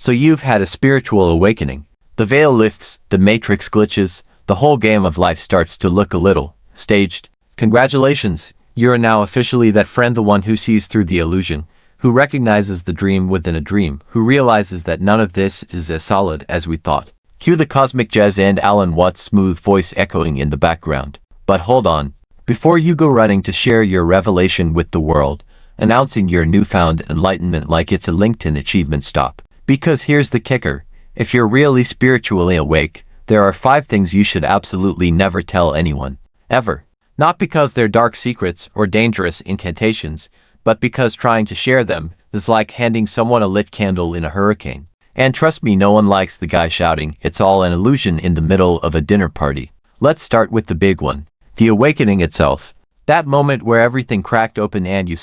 So you've had a spiritual awakening. The veil lifts, the matrix glitches, the whole game of life starts to look a little staged. Congratulations, you're now officially that friend, the one who sees through the illusion, who recognizes the dream within a dream, who realizes that none of this is as solid as we thought. Cue the cosmic jazz and Alan Watts' smooth voice echoing in the background. But hold on. Before you go running to share your revelation with the world, announcing your newfound enlightenment like it's a LinkedIn achievement, stop. Because here's the kicker. If you're really spiritually awake, there are 5 things you should absolutely never tell anyone. Ever. Not because they're dark secrets or dangerous incantations, but because trying to share them is like handing someone a lit candle in a hurricane. And trust me, no one likes the guy shouting, "It's all an illusion," in the middle of a dinner party. Let's start with the big one. The awakening itself. That moment where everything cracked open and you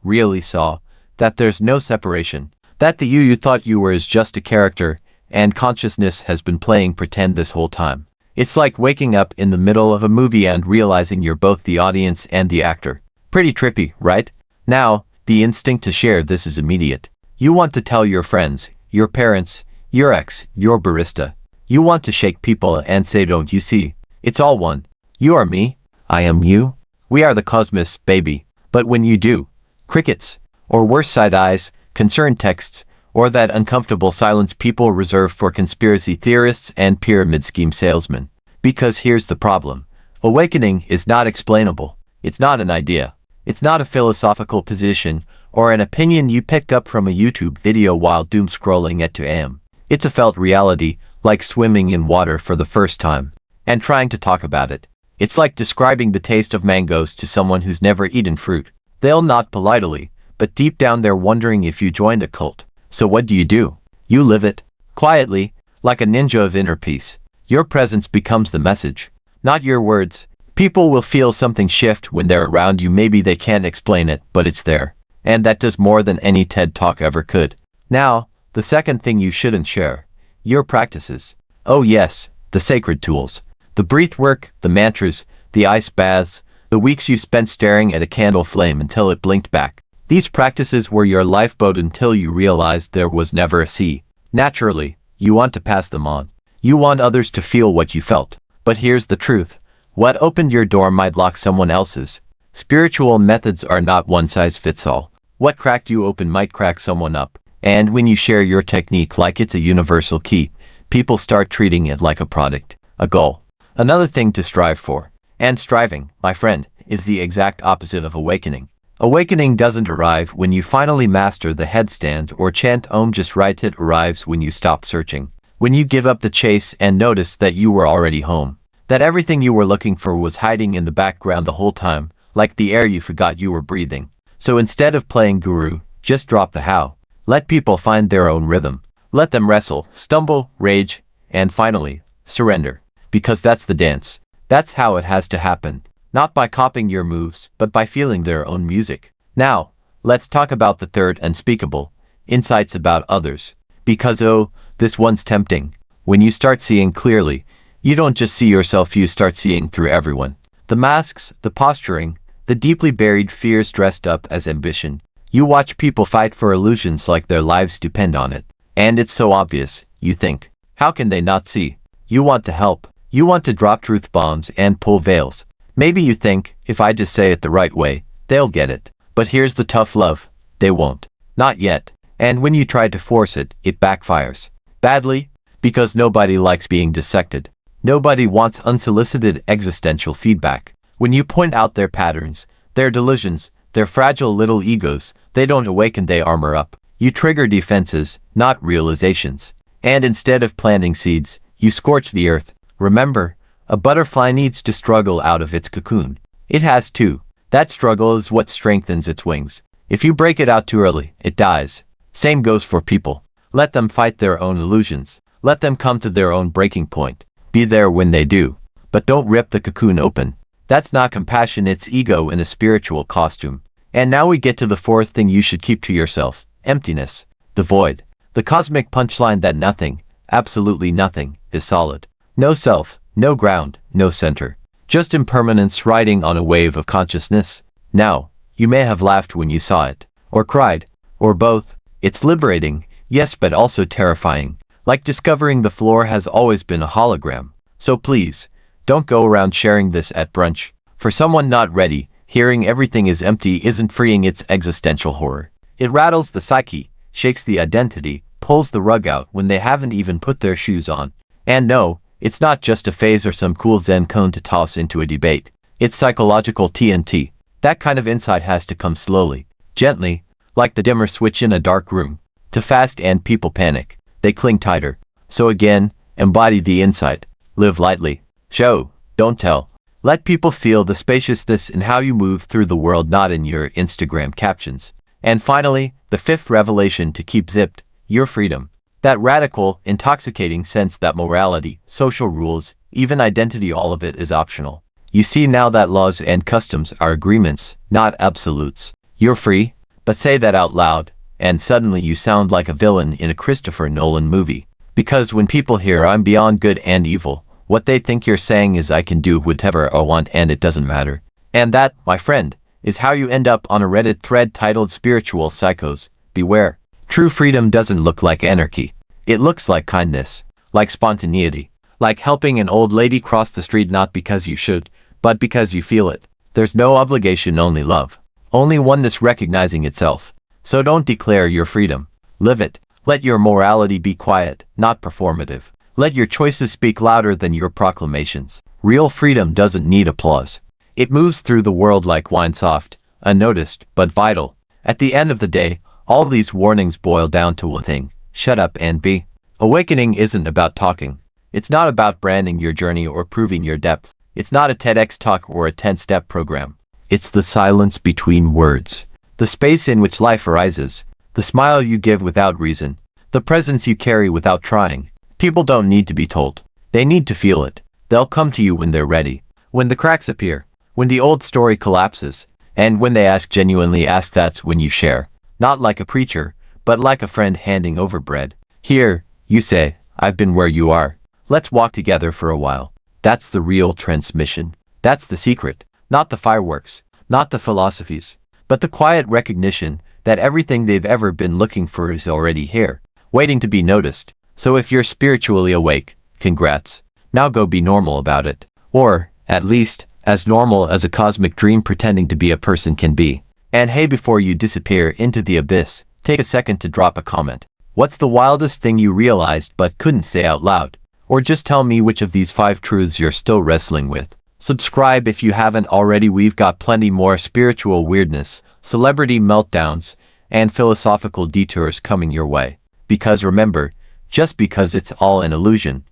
really saw, that there's no separation. That the you thought you were is just a character, and consciousness has been playing pretend this whole time. It's like waking up in the middle of a movie and realizing you're both the audience and the actor. Pretty trippy, right? Now, the instinct to share this is immediate. You want to tell your friends, your parents, your ex, your barista. You want to shake people and say, "Don't you see? It's all one. You are me. I am you. We are the cosmos, baby." But when you do, crickets, or worse, side eyes, concerned texts, or that uncomfortable silence people reserve for conspiracy theorists and pyramid scheme salesmen. Because here's the problem. Awakening is not explainable. It's not an idea. It's not a philosophical position or an opinion you picked up from a YouTube video while doom scrolling at 2 a.m. It's a felt reality, like swimming in water for the first time and trying to talk about it. It's like describing the taste of mangoes to someone who's never eaten fruit. They'll nod politely, but deep down they're wondering if you joined a cult. So what do? You live it. Quietly, like a ninja of inner peace. Your presence becomes the message, not your words. People will feel something shift when they're around you. Maybe they can't explain it, but it's there. And that does more than any TED Talk ever could. Now, the second thing you shouldn't share. Your practices. Oh yes, the sacred tools. The breath work, the mantras, the ice baths, the weeks you spent staring at a candle flame until it blinked back. These practices were your lifeboat until you realized there was never a sea. Naturally, you want to pass them on. You want others to feel what you felt. But here's the truth. What opened your door might lock someone else's. Spiritual methods are not one size fits all. What cracked you open might crack someone up. And when you share your technique like it's a universal key, people start treating it like a product, a goal, another thing to strive for. And striving, my friend, is the exact opposite of awakening. Awakening doesn't arrive when you finally master the headstand or chant Om just right. It arrives when you stop searching. When you give up the chase and notice that you were already home. That everything you were looking for was hiding in the background the whole time, like the air you forgot you were breathing. So instead of playing guru, just drop the how. Let people find their own rhythm. Let them wrestle, stumble, rage, and finally, surrender. Because that's the dance. That's how it has to happen. Not by copying your moves, but by feeling their own music. Now, let's talk about the third unspeakable, insights about others. Because oh, this one's tempting. When you start seeing clearly, you don't just see yourself, you start seeing through everyone. The masks, the posturing, the deeply buried fears dressed up as ambition. You watch people fight for illusions like their lives depend on it. And it's so obvious, you think. How can they not see? You want to help. You want to drop truth bombs and pull veils. Maybe you think, if I just say it the right way, they'll get it. But here's the tough love. They won't. Not yet. And when you try to force it, it backfires. Badly. Because nobody likes being dissected. Nobody wants unsolicited existential feedback. When you point out their patterns, their delusions, their fragile little egos, they don't awaken, they armor up. You trigger defenses, not realizations. And instead of planting seeds, you scorch the earth. Remember, a butterfly needs to struggle out of its cocoon. It has to. That struggle is what strengthens its wings. If you break it out too early, it dies. Same goes for people. Let them fight their own illusions. Let them come to their own breaking point. Be there when they do. But don't rip the cocoon open. That's not compassion, it's ego in a spiritual costume. And now we get to the fourth thing you should keep to yourself. Emptiness. The void. The cosmic punchline that nothing, absolutely nothing, is solid. No self. No ground, no center. Just impermanence riding on a wave of consciousness. Now, you may have laughed when you saw it, or cried, or both. It's liberating. Yes, but also terrifying. Like discovering the floor has always been a hologram. So please, don't go around sharing this at brunch. For someone not ready, hearing everything is empty isn't freeing, its existential horror. It rattles the psyche, shakes the identity, pulls the rug out when they haven't even put their shoes on. And no, it's not just a phase or some cool Zen cone to toss into a debate. It's psychological TNT. That kind of insight has to come slowly, gently, like the dimmer switch in a dark room. Too fast and people panic. They cling tighter. So again, embody the insight. Live lightly. Show, don't tell. Let people feel the spaciousness in how you move through the world, not in your Instagram captions. And finally, the fifth revelation to keep zipped, your freedom. That radical, intoxicating sense that morality, social rules, even identity, all of it is optional. You see now that laws and customs are agreements, not absolutes. You're free, but say that out loud, and suddenly you sound like a villain in a Christopher Nolan movie. Because when people hear I'm beyond good and evil, what they think you're saying is I can do whatever I want and it doesn't matter. And that, my friend, is how you end up on a Reddit thread titled Spiritual Psychos. Beware. True freedom doesn't look like anarchy. It looks like kindness, like spontaneity, like helping an old lady cross the street not because you should, but because you feel it. There's no obligation, only love. Only oneness recognizing itself. So don't declare your freedom. Live it. Let your morality be quiet, not performative. Let your choices speak louder than your proclamations. Real freedom doesn't need applause. It moves through the world like wine, soft, unnoticed, but vital. At the end of the day, all these warnings boil down to one thing: shut up and be. Awakening isn't about talking. It's not about branding your journey or proving your depth. It's not a TEDx talk or a 10-step program. It's the silence between words. The space in which life arises. The smile you give without reason. The presence you carry without trying. People don't need to be told. They need to feel it. They'll come to you when they're ready. When the cracks appear. When the old story collapses. And when they genuinely ask, that's when you share. Not like a preacher, but like a friend handing over bread. Here, you say, I've been where you are. Let's walk together for a while. That's the real transmission. That's the secret. Not the fireworks. Not the philosophies. But the quiet recognition that everything they've ever been looking for is already here, waiting to be noticed. So if you're spiritually awake, congrats. Now go be normal about it. Or, at least, as normal as a cosmic dream pretending to be a person can be. And hey, before you disappear into the abyss, take a second to drop a comment. What's the wildest thing you realized but couldn't say out loud? Or just tell me which of these 5 truths you're still wrestling with. Subscribe if you haven't already. We've got plenty more spiritual weirdness, celebrity meltdowns, and philosophical detours coming your way. Because remember, just because it's all an illusion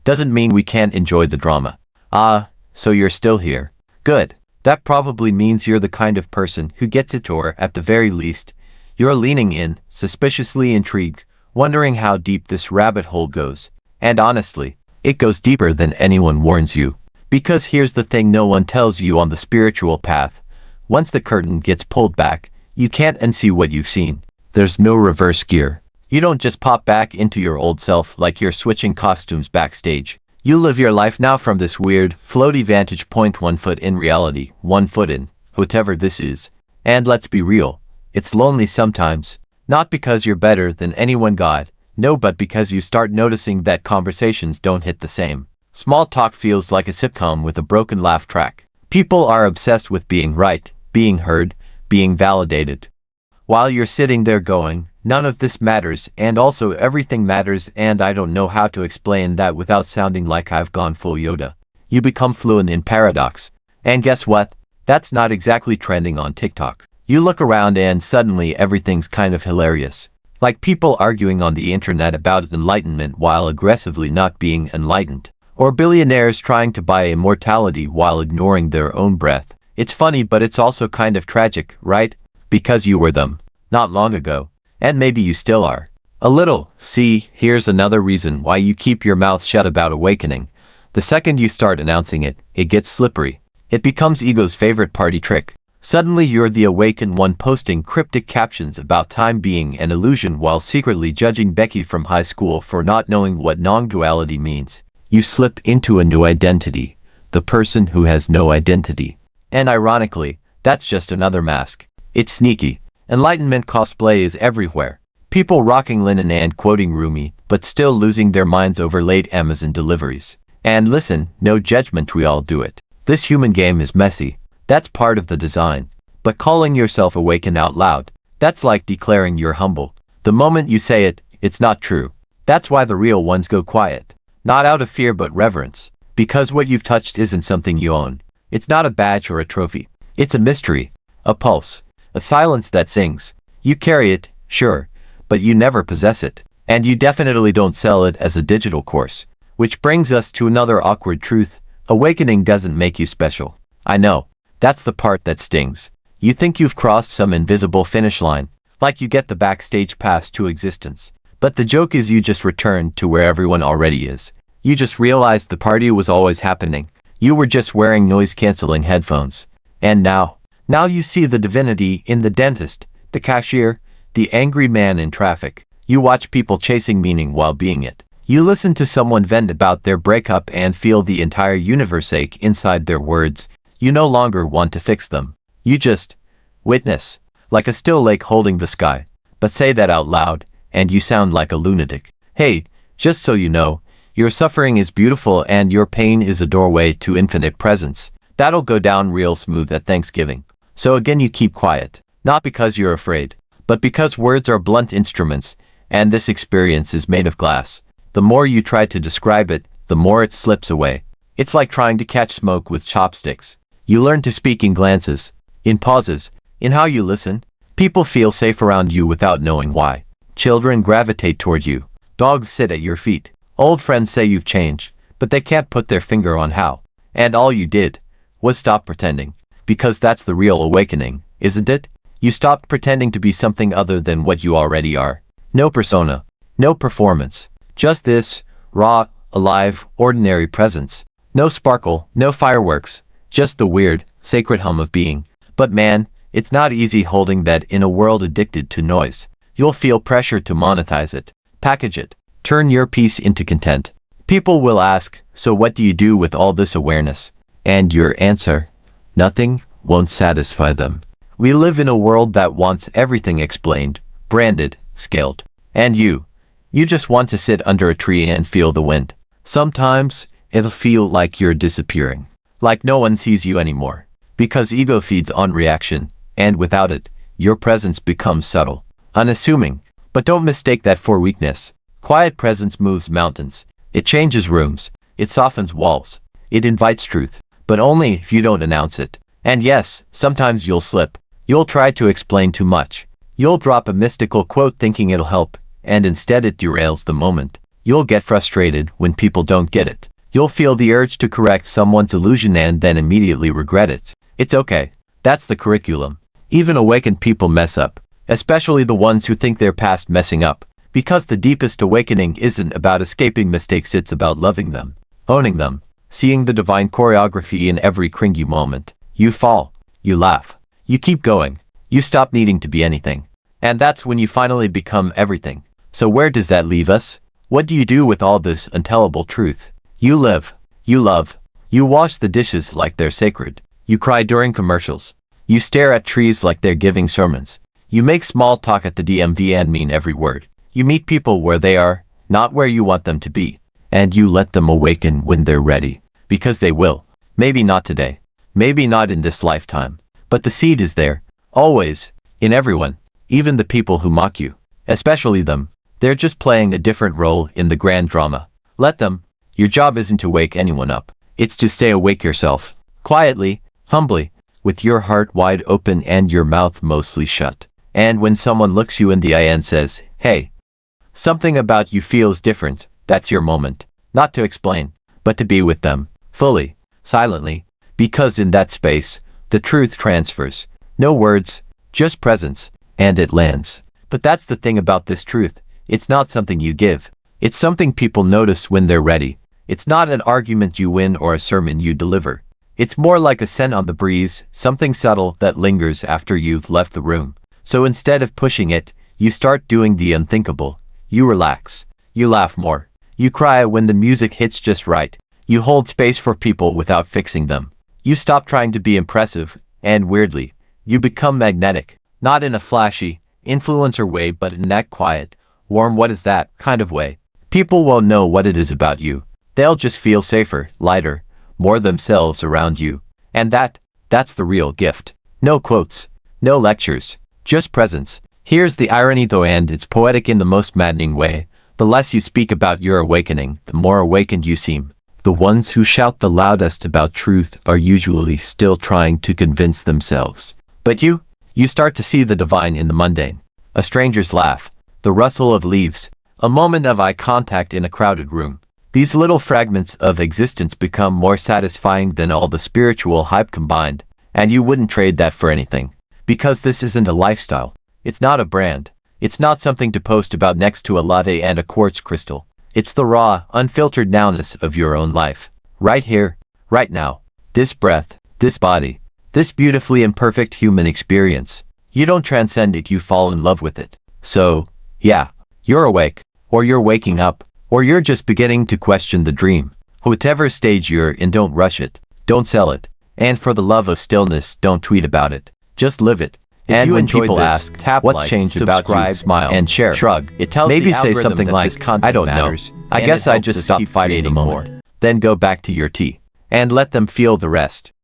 doesn't mean we can't enjoy the drama. Ah, so you're still here. Good. That probably means you're the kind of person who gets it, or at the very least, you're leaning in, suspiciously intrigued, wondering how deep this rabbit hole goes. And honestly, it goes deeper than anyone warns you. Because here's the thing no one tells you on the spiritual path. Once the curtain gets pulled back, you can't unsee what you've seen. There's no reverse gear. You don't just pop back into your old self like you're switching costumes backstage. You live your life now from this weird, floaty vantage point, 1 foot in reality, 1 foot in, whatever this is. And let's be real, it's lonely sometimes. Not because you're better than anyone, God, no, but because you start noticing that conversations don't hit the same. Small talk feels like a sitcom with a broken laugh track. People are obsessed with being right, being heard, being validated. While you're sitting there going, none of this matters, and also everything matters, and I don't know how to explain that without sounding like I've gone full Yoda. You become fluent in paradox. And guess what? That's not exactly trending on TikTok. You look around and suddenly everything's kind of hilarious. Like people arguing on the internet about enlightenment while aggressively not being enlightened. Or billionaires trying to buy immortality while ignoring their own breath. It's funny, but it's also kind of tragic, right? Because you were them, not long ago. And maybe you still are. A little. See, here's another reason why you keep your mouth shut about awakening. The second you start announcing it, it gets slippery. It becomes ego's favorite party trick. Suddenly you're the awakened one posting cryptic captions about time being an illusion while secretly judging Becky from high school for not knowing what non-duality means. You slip into a new identity, the person who has no identity. And ironically, that's just another mask. It's sneaky. Enlightenment cosplay is everywhere. People rocking linen and quoting Rumi, but still losing their minds over late Amazon deliveries. And listen, no judgment, we all do it. This human game is messy. That's part of the design. But calling yourself awakened out loud, that's like declaring you're humble. The moment you say it, it's not true. That's why the real ones go quiet. Not out of fear but reverence. Because what you've touched isn't something you own. It's not a badge or a trophy. It's a mystery. A pulse. A silence that sings. You carry it, sure, but you never possess it. And you definitely don't sell it as a digital course. Which brings us to another awkward truth. Awakening doesn't make you special. I know. That's the part that stings. You think you've crossed some invisible finish line, like you get the backstage pass to existence. But the joke is you just returned to where everyone already is. You just realized the party was always happening. You were just wearing noise-canceling headphones. And now you see the divinity in the dentist, the cashier, the angry man in traffic. You watch people chasing meaning while being it. You listen to someone vent about their breakup and feel the entire universe ache inside their words. You no longer want to fix them. You just witness, like a still lake holding the sky. But say that out loud, and you sound like a lunatic. Hey, just so you know, your suffering is beautiful and your pain is a doorway to infinite presence. That'll go down real smooth at Thanksgiving. So again you keep quiet, not because you're afraid, but because words are blunt instruments, and this experience is made of glass. The more you try to describe it, the more it slips away. It's like trying to catch smoke with chopsticks. You learn to speak in glances, in pauses, in how you listen. People feel safe around you without knowing why. Children gravitate toward you. Dogs sit at your feet. Old friends say you've changed, but they can't put their finger on how. And all you did was stop pretending. Because that's the real awakening, isn't it? You stopped pretending to be something other than what you already are. No persona, no performance. Just this, raw, alive, ordinary presence. No sparkle, no fireworks. Just the weird, sacred hum of being. But man, it's not easy holding that in a world addicted to noise. You'll feel pressure to monetize it, package it, turn your peace into content. People will ask, so what do you do with all this awareness? And your answer? Nothing won't satisfy them. We live in a world that wants everything explained, branded, scaled. And you just want to sit under a tree and feel the wind. Sometimes, it'll feel like you're disappearing. Like no one sees you anymore. Because ego feeds on reaction, and without it, your presence becomes subtle, unassuming. But don't mistake that for weakness. Quiet presence moves mountains. It changes rooms. It softens walls. It invites truth. But only if you don't announce it. And yes, sometimes you'll slip. You'll try to explain too much. You'll drop a mystical quote thinking it'll help, and instead it derails the moment. You'll get frustrated when people don't get it. You'll feel the urge to correct someone's illusion and then immediately regret it. It's okay. That's the curriculum. Even awakened people mess up, especially the ones who think they're past messing up. Because the deepest awakening isn't about escaping mistakes, it's about loving them, owning them, seeing the divine choreography in every cringy moment. You fall, you laugh, you keep going, you stop needing to be anything. And that's when you finally become everything. So where does that leave us? What do you do with all this untellable truth? You live, you love, you wash the dishes like they're sacred. You cry during commercials. You stare at trees like they're giving sermons. You make small talk at the DMV and mean every word. You meet people where they are, not where you want them to be. And you let them awaken when they're ready. Because they will. Maybe not today. Maybe not in this lifetime. But the seed is there. Always. In everyone. Even the people who mock you. Especially them. They're just playing a different role in the grand drama. Let them. Your job isn't to wake anyone up. It's to stay awake yourself. Quietly, humbly, with your heart wide open and your mouth mostly shut. And when someone looks you in the eye and says, hey, something about you feels different, that's your moment. Not to explain, but to be with them, fully, silently, because in that space, the truth transfers. No words, just presence, and it lands. But that's the thing about this truth. It's not something you give. It's something people notice when they're ready. It's not an argument you win or a sermon you deliver. It's more like a scent on the breeze, something subtle that lingers after you've left the room. So instead of pushing it, you start doing the unthinkable. You relax. You laugh more. You cry when the music hits just right. You hold space for people without fixing them. You stop trying to be impressive, and weirdly, you become magnetic. Not in a flashy, influencer way, but in that quiet, warm what is that kind of way. People won't know what it is about you. They'll just feel safer, lighter, more themselves around you. And that's the real gift. No quotes, no lectures, just presence. Here's the irony though, and it's poetic in the most maddening way. The less you speak about your awakening, the more awakened you seem. The ones who shout the loudest about truth are usually still trying to convince themselves. But you start to see the divine in the mundane. A stranger's laugh, the rustle of leaves, a moment of eye contact in a crowded room. These little fragments of existence become more satisfying than all the spiritual hype combined, and you wouldn't trade that for anything. Because this isn't a lifestyle. It's not a brand. It's not something to post about next to a latte and a quartz crystal. It's the raw, unfiltered nowness of your own life. Right here, right now. This breath, this body, this beautifully imperfect human experience. You don't transcend it, you fall in love with it. So, yeah, you're awake, or you're waking up, or you're just beginning to question the dream. Whatever stage you're in, don't rush it. Don't sell it. And for the love of stillness, don't tweet about it. Just live it. And when people ask, tap what's like, changed about you, smile, and share, shrug. It tells maybe say something like, I don't know. I guess I just stop fighting the moment. Then go back to your tea. And let them feel the rest.